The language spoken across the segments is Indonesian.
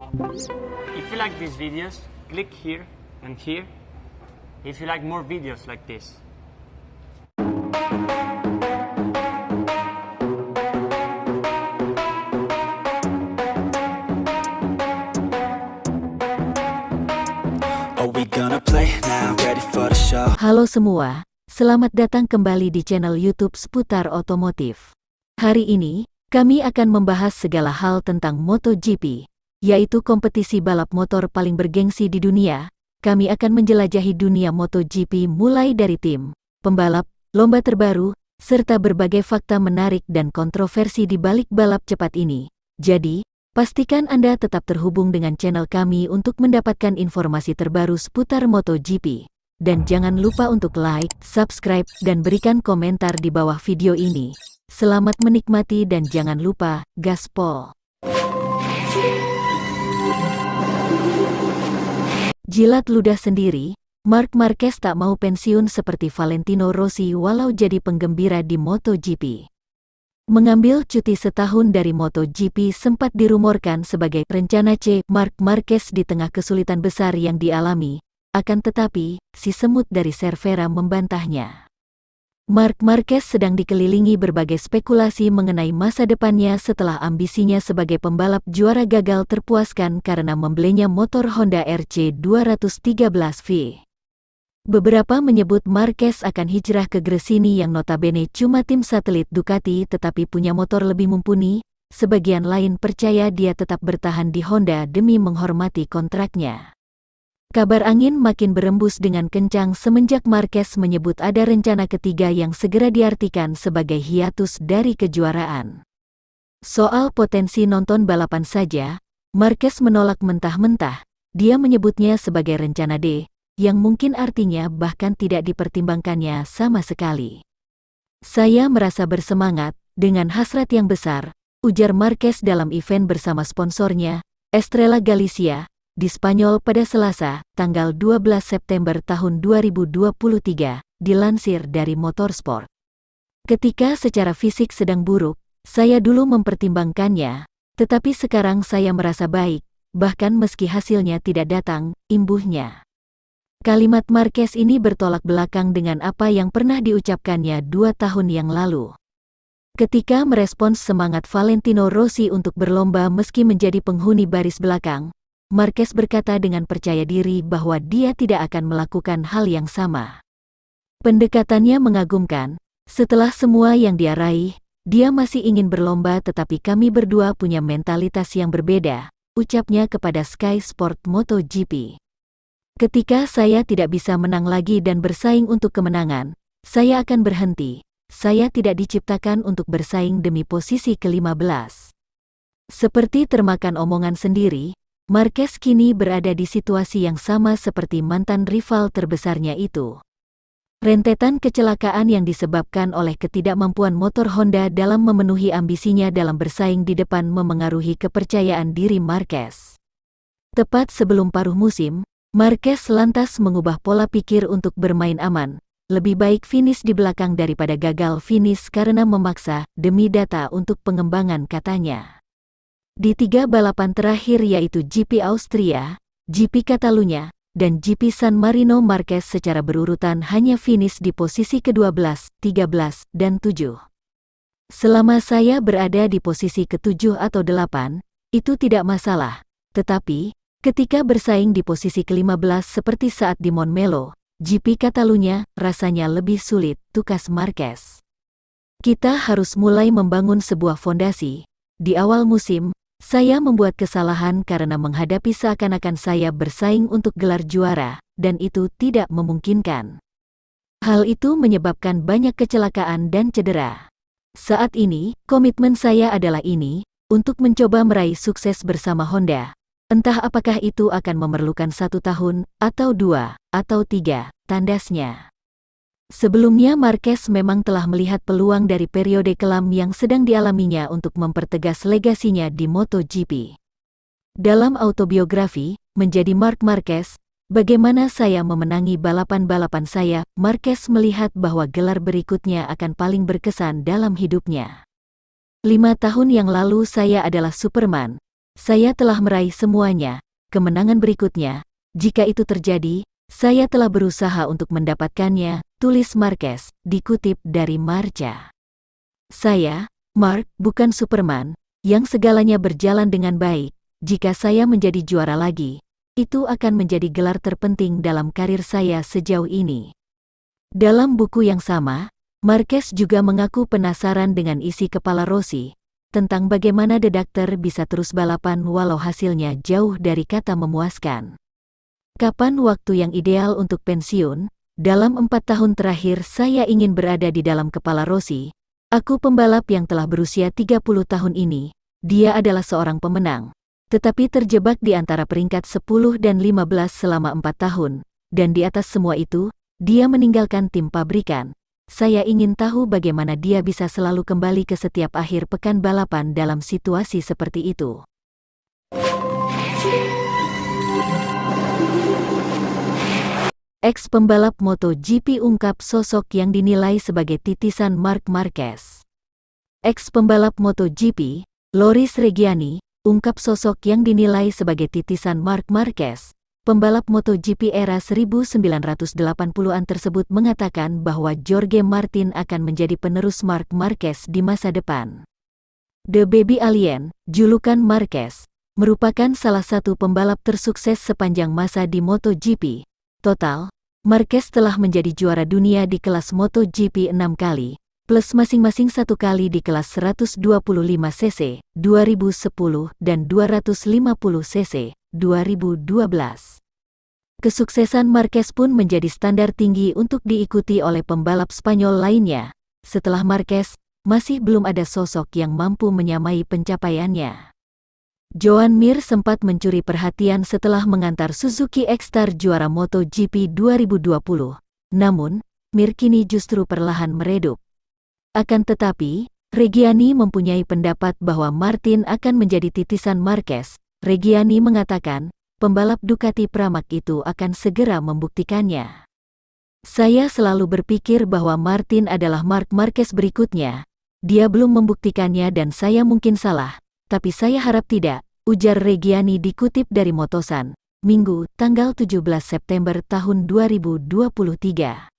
If you like these videos, click here and here if you like more videos like this. Are we gonna play now? Ready for the show? Halo semua, selamat datang kembali di channel YouTube seputar otomotif. Hari ini, kami akan membahas segala hal tentang MotoGP, yaitu kompetisi balap motor paling bergengsi di dunia. Kami akan menjelajahi dunia MotoGP mulai dari tim, pembalap, lomba terbaru, serta berbagai fakta menarik dan kontroversi di balik balap cepat ini. Jadi, pastikan Anda tetap terhubung dengan channel kami untuk mendapatkan informasi terbaru seputar MotoGP. Dan jangan lupa untuk like, subscribe, dan berikan komentar di bawah video ini. Selamat menikmati dan jangan lupa, gaspol. Jilat ludah sendiri, Marc Marquez tak mau pensiun seperti Valentino Rossi walau jadi penggembira di MotoGP. Mengambil cuti setahun dari MotoGP sempat dirumorkan sebagai rencana C. Marc Marquez di tengah kesulitan besar yang dialami. Akan tetapi, si semut dari Cervera membantahnya. Marc Marquez sedang dikelilingi berbagai spekulasi mengenai masa depannya setelah ambisinya sebagai pembalap juara gagal terpuaskan karena membelinya motor Honda RC 213V. Beberapa menyebut Marquez akan hijrah ke Gresini yang notabene cuma tim satelit Ducati tetapi punya motor lebih mumpuni. Sebagian lain percaya dia tetap bertahan di Honda demi menghormati kontraknya. Kabar angin makin berembus dengan kencang semenjak Marquez menyebut ada rencana ketiga yang segera diartikan sebagai hiatus dari kejuaraan. Soal potensi nonton balapan saja, Marquez menolak mentah-mentah. Dia menyebutnya sebagai rencana D, yang mungkin artinya bahkan tidak dipertimbangkannya sama sekali. Saya merasa bersemangat, dengan hasrat yang besar, ujar Marquez dalam event bersama sponsornya, Estrella Galicia, di Spanyol pada Selasa, tanggal 12 September tahun 2023, dilansir dari Motorsport. Ketika secara fisik sedang buruk, saya dulu mempertimbangkannya, tetapi sekarang saya merasa baik, bahkan meski hasilnya tidak datang, imbuhnya. Kalimat Marquez ini bertolak belakang dengan apa yang pernah diucapkannya 2 tahun yang lalu. Ketika merespons semangat Valentino Rossi untuk berlomba meski menjadi penghuni baris belakang, Marquez berkata dengan percaya diri bahwa dia tidak akan melakukan hal yang sama. Pendekatannya mengagumkan, setelah semua yang dia raih, dia masih ingin berlomba tetapi kami berdua punya mentalitas yang berbeda, ucapnya kepada Sky Sport MotoGP. Ketika saya tidak bisa menang lagi dan bersaing untuk kemenangan, saya akan berhenti. Saya tidak diciptakan untuk bersaing demi posisi ke-15. Seperti termakan omongan sendiri, Marquez kini berada di situasi yang sama seperti mantan rival terbesarnya itu. Rentetan kecelakaan yang disebabkan oleh ketidakmampuan motor Honda dalam memenuhi ambisinya dalam bersaing di depan memengaruhi kepercayaan diri Marquez. Tepat sebelum paruh musim, Marquez lantas mengubah pola pikir untuk bermain aman. Lebih baik finish di belakang daripada gagal finish karena memaksa demi data untuk pengembangan, katanya. Di 3 balapan terakhir yaitu GP Austria, GP Catalunya, dan GP San Marino, Marquez secara berurutan hanya finish di posisi ke-12, 13, dan 7. Selama saya berada di posisi ke-7 atau 8, itu tidak masalah. Tetapi, ketika bersaing di posisi ke-15 seperti saat di Montmello, GP Catalunya, rasanya lebih sulit, tukas Marquez. Kita harus mulai membangun sebuah fondasi. Di awal musim, saya membuat kesalahan karena menghadapi seakan-akan saya bersaing untuk gelar juara, dan itu tidak memungkinkan. Hal itu menyebabkan banyak kecelakaan dan cedera. Saat ini, komitmen saya adalah ini, untuk mencoba meraih sukses bersama Honda. Entah apakah itu akan memerlukan 1 tahun, atau 2, atau 3, tandasnya. Sebelumnya Marquez memang telah melihat peluang dari periode kelam yang sedang dialaminya untuk mempertegas legasinya di MotoGP. Dalam autobiografi, Menjadi Marc Marquez, Bagaimana saya memenangi balapan-balapan saya, Marquez melihat bahwa gelar berikutnya akan paling berkesan dalam hidupnya. 5 tahun yang lalu saya adalah Superman. saya telah meraih semuanya, kemenangan berikutnya. Jika itu terjadi, saya telah berusaha untuk mendapatkannya, tulis Marquez, dikutip dari Marca. Saya, Mark, bukan Superman, yang segalanya berjalan dengan baik. Jika saya menjadi juara lagi, itu akan menjadi gelar terpenting dalam karir saya sejauh ini. Dalam buku yang sama, Marquez juga mengaku penasaran dengan isi kepala Rossi, tentang bagaimana The Doctor bisa terus balapan walau hasilnya jauh dari kata memuaskan. Kapan waktu yang ideal untuk pensiun? Dalam 4 tahun terakhir saya ingin berada di dalam kepala Rossi. Aku pembalap yang telah berusia 30 tahun ini. Dia adalah seorang pemenang, tetapi terjebak di antara peringkat 10 dan 15 selama 4 tahun. Dan di atas semua itu, dia meninggalkan tim pabrikan. Saya ingin tahu bagaimana dia bisa selalu kembali ke setiap akhir pekan balapan dalam situasi seperti itu. Ex-pembalap MotoGP ungkap sosok yang dinilai sebagai titisan Marc Marquez. Ex-pembalap MotoGP, Loris Reggiani, ungkap sosok yang dinilai sebagai titisan Marc Marquez. Pembalap MotoGP era 1980-an tersebut mengatakan bahwa Jorge Martin akan menjadi penerus Marc Marquez di masa depan. The Baby Alien, julukan Marquez, merupakan salah satu pembalap tersukses sepanjang masa di MotoGP. Total, Marquez telah menjadi juara dunia di kelas MotoGP 6 kali, plus masing-masing 1 kali di kelas 125cc, 2010 dan 250cc, 2012. Kesuksesan Marquez pun menjadi standar tinggi untuk diikuti oleh pembalap Spanyol lainnya. Setelah Marquez, masih belum ada sosok yang mampu menyamai pencapaiannya. Joan Mir sempat mencuri perhatian setelah mengantar Suzuki X-Star juara MotoGP 2020. Namun, Mir kini justru perlahan meredup. Akan tetapi, Reggiani mempunyai pendapat bahwa Martin akan menjadi titisan Marquez. Reggiani mengatakan, pembalap Ducati Pramac itu akan segera membuktikannya. Saya selalu berpikir bahwa Martin adalah Marc Marquez berikutnya. Dia belum membuktikannya dan saya mungkin salah, tapi saya harap tidak, ujar Reggiani dikutip dari Motosan, Minggu, tanggal 17 September tahun 2023.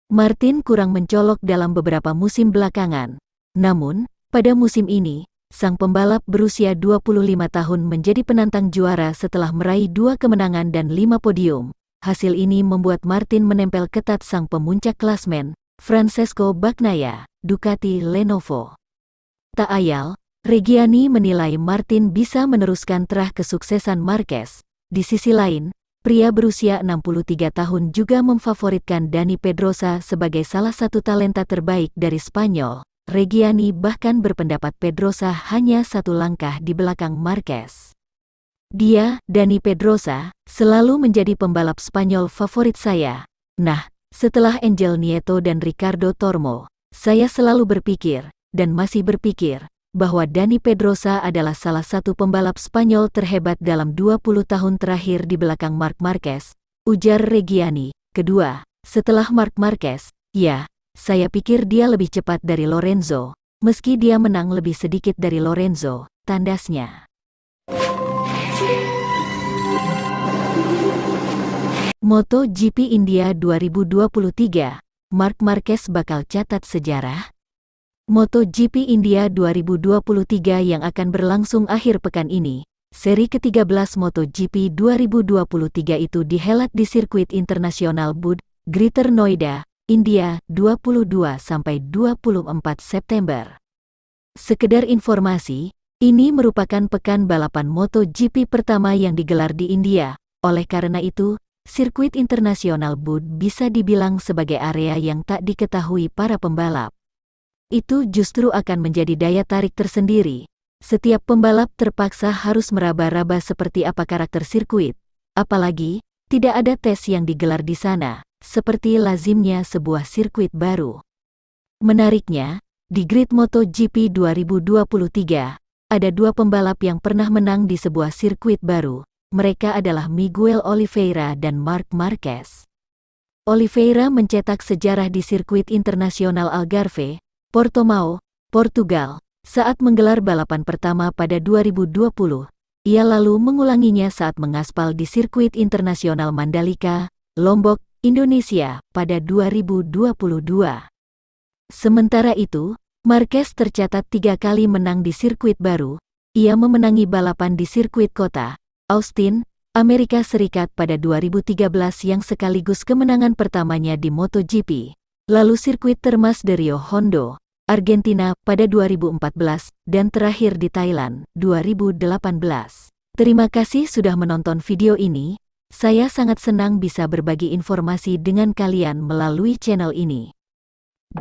Martin kurang mencolok dalam beberapa musim belakangan. Namun, pada musim ini, sang pembalap berusia 25 tahun menjadi penantang juara setelah meraih 2 kemenangan dan 5 podium. Hasil ini membuat Martin menempel ketat sang pemuncak klasmen, Francesco Bagnaia, Ducati Lenovo. Tak ayal, Reggiani menilai Martin bisa meneruskan terah kesuksesan Marquez. Di sisi lain, pria berusia 63 tahun juga memfavoritkan Dani Pedrosa sebagai salah satu talenta terbaik dari Spanyol. Reggiani bahkan berpendapat Pedrosa hanya 1 langkah di belakang Marquez. Dia, Dani Pedrosa, selalu menjadi pembalap Spanyol favorit saya. Nah, setelah Angel Nieto dan Ricardo Tormo, saya selalu berpikir, dan masih berpikir, bahwa Dani Pedrosa adalah salah satu pembalap Spanyol terhebat dalam 20 tahun terakhir di belakang Marc Marquez, ujar Reggiani. Kedua, setelah Marc Marquez, ya, saya pikir dia lebih cepat dari Lorenzo, meski dia menang lebih sedikit dari Lorenzo, tandasnya. MotoGP India 2023, Marc Marquez bakal catat sejarah? MotoGP India 2023 yang akan berlangsung akhir pekan ini, seri ke-13 MotoGP 2023 itu dihelat di sirkuit internasional Bud, Greater Noida, India, 22–24 September. Sekedar informasi, ini merupakan pekan balapan MotoGP pertama yang digelar di India. Oleh karena itu, sirkuit internasional Bud bisa dibilang sebagai area yang tak diketahui para pembalap. Itu justru akan menjadi daya tarik tersendiri. Setiap pembalap terpaksa harus meraba-raba seperti apa karakter sirkuit. Apalagi, tidak ada tes yang digelar di sana, seperti lazimnya sebuah sirkuit baru. Menariknya, di grid MotoGP 2023, ada 2 pembalap yang pernah menang di sebuah sirkuit baru. Mereka adalah Miguel Oliveira dan Marc Marquez. Oliveira mencetak sejarah di sirkuit internasional Algarve, Portimao, Portugal, saat menggelar balapan pertama pada 2020, Ia lalu mengulanginya saat mengaspal di sirkuit internasional Mandalika, Lombok, Indonesia, pada 2022. Sementara itu, Marquez tercatat 3 kali menang di sirkuit baru. Ia memenangi balapan di sirkuit kota Austin, Amerika Serikat pada 2013 yang sekaligus kemenangan pertamanya di MotoGP. Lalu sirkuit Termas de Rio Hondo, Argentina pada 2014, dan terakhir di Thailand, 2018. Terima kasih sudah menonton video ini. Saya sangat senang bisa berbagi informasi dengan kalian melalui channel ini.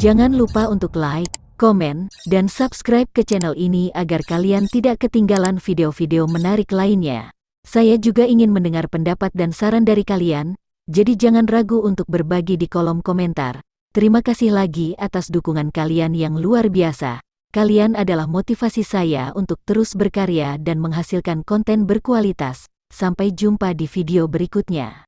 Jangan lupa untuk like, komen, dan subscribe ke channel ini agar kalian tidak ketinggalan video-video menarik lainnya. Saya juga ingin mendengar pendapat dan saran dari kalian, jadi jangan ragu untuk berbagi di kolom komentar. Terima kasih lagi atas dukungan kalian yang luar biasa. Kalian adalah motivasi saya untuk terus berkarya dan menghasilkan konten berkualitas. Sampai jumpa di video berikutnya.